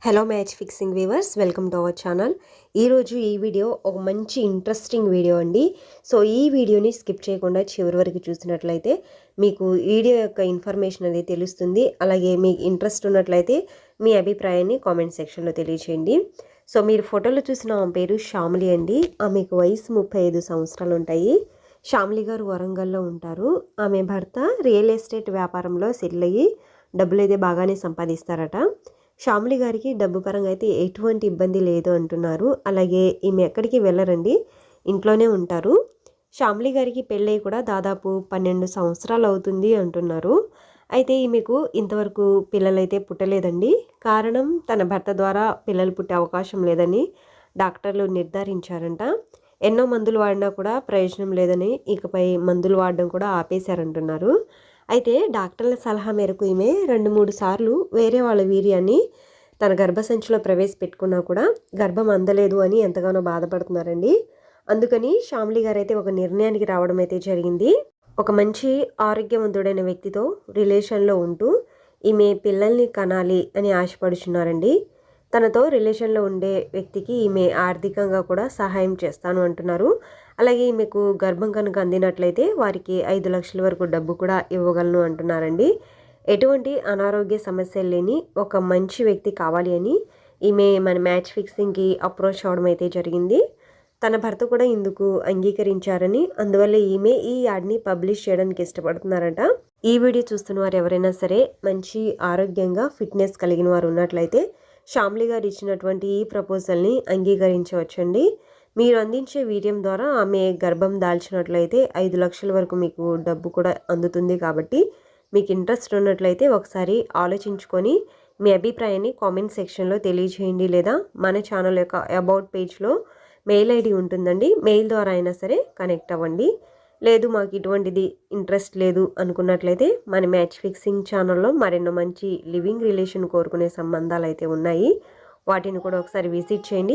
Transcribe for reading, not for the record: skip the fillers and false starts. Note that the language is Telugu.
Hello match fixing viewers, welcome to our channel. ఈరోజు ఈ వీడియో ఒక మంచి ఇంట్రెస్టింగ్ వీడియో అండి. సో ఈ వీడియోని స్కిప్ చేయకుండా చివరి వరకు చూసినట్లయితే మీకు వీడియో యొక్క ఇన్ఫర్మేషన్ అనేది తెలుస్తుంది. అలాగే మీకు ఇంట్రెస్ట్ ఉన్నట్లయితే మీ అభిప్రాయాన్ని కామెంట్ సెక్షన్లో తెలియచేయండి. సో మీరు ఫోటోలో చూసిన ఆమె పేరు శ్యామిలి అండి. ఆమెకు వయసు 35 సంవత్సరాలు ఉంటాయి. శ్యామిలి గారు వరంగల్లో ఉంటారు. ఆమె భర్త రియల్ ఎస్టేట్ వ్యాపారంలో సెటిల్ అయ్యి డబ్బులైతే బాగానే సంపాదిస్తారట. శ్యామిలి గారికి డబ్బు పరంగా అయితే ఎటువంటి ఇబ్బంది లేదు అంటున్నారు. అలాగే ఈమె ఎక్కడికి వెళ్ళరండి, ఇంట్లోనే ఉంటారు. శ్యామిలి గారికి పెళ్ళై కూడా దాదాపు 12 సంవత్సరాలు అవుతుంది అంటున్నారు. అయితే ఈమెకు ఇంతవరకు పిల్లలైతే పుట్టలేదండి. కారణం తన భర్త ద్వారా పిల్లలు పుట్టే అవకాశం లేదని డాక్టర్లు నిర్ధారించారంట. ఎన్నో మందులు వాడినా కూడా ప్రయోజనం లేదని ఇకపై మందులు వాడడం కూడా ఆపేశారంటున్నారు. అయితే డాక్టర్ల సలహా మేరకు ఈమె 2-3 సార్లు వేరే వాళ్ళ వీర్యాన్ని తన గర్భసంచిలో ప్రవేశపెట్టుకున్నా కూడా గర్భం అందలేదు అని ఎంతగానో బాధపడుతున్నారండి. అందుకని శ్యామిలి గారు అయితే ఒక నిర్ణయానికి రావడం అయితే జరిగింది. ఒక మంచి ఆరోగ్యవంతుడైన వ్యక్తితో రిలేషన్లో ఉంటూ ఈమె పిల్లల్ని కనాలి అని ఆశపడుచున్నారండి. తనతో రిలేషన్లో ఉండే వ్యక్తికి ఈమె ఆర్థికంగా కూడా సహాయం చేస్తాను అంటున్నారు. అలాగే ఈమెకు గర్భం కనుక అందినట్లయితే వారికి 5 లక్షల వరకు డబ్బు కూడా ఇవ్వగలను అంటున్నారండి. ఎటువంటి అనారోగ్య సమస్యలు లేని ఒక మంచి వ్యక్తి కావాలి అని ఈమె మన మ్యాచ్ ఫిక్సింగ్కి అప్రోచ్ అవ్వడం అయితే జరిగింది. తన భర్త కూడా ఇందుకు అంగీకరించారని, అందువల్ల ఈమె ఈ యాడ్ని పబ్లిష్ చేయడానికి ఇష్టపడుతున్నారట. ఈ వీడియో చూస్తున్న వారు ఎవరైనా సరే మంచి ఆరోగ్యంగా ఫిట్నెస్ కలిగిన వారు ఉన్నట్లయితే శ్యామిలి గారు ఇచ్చినటువంటి ఈ ప్రపోజల్ని అంగీకరించవచ్చండి. మీరు అందించే వీర్యం ద్వారా ఆమె గర్భం దాల్చినట్లయితే 5 లక్షల వరకు మీకు డబ్బు కూడా అందుతుంది. కాబట్టి మీకు ఇంట్రెస్ట్ ఉన్నట్లయితే ఒకసారి ఆలోచించుకొని మీ అభిప్రాయాన్ని కామెంట్ సెక్షన్లో తెలియజేయండి. లేదా మన ఛానల్ యొక్క అబౌట్ పేజ్లో మెయిల్ ఐడి ఉంటుందండి, మెయిల్ ద్వారా అయినా సరే కనెక్ట్ అవ్వండి. లేదు మాకు ఇటువంటిది ఇంట్రెస్ట్ లేదు అనుకున్నట్లయితే మన మ్యాచ్ ఫిక్సింగ్ ఛానల్లో మరెన్నో మంచి లివింగ్ రిలేషన్ కోరుకునే సంబంధాలు అయితే ఉన్నాయి. వాటిని కూడా ఒకసారి విజిట్ చేయండి.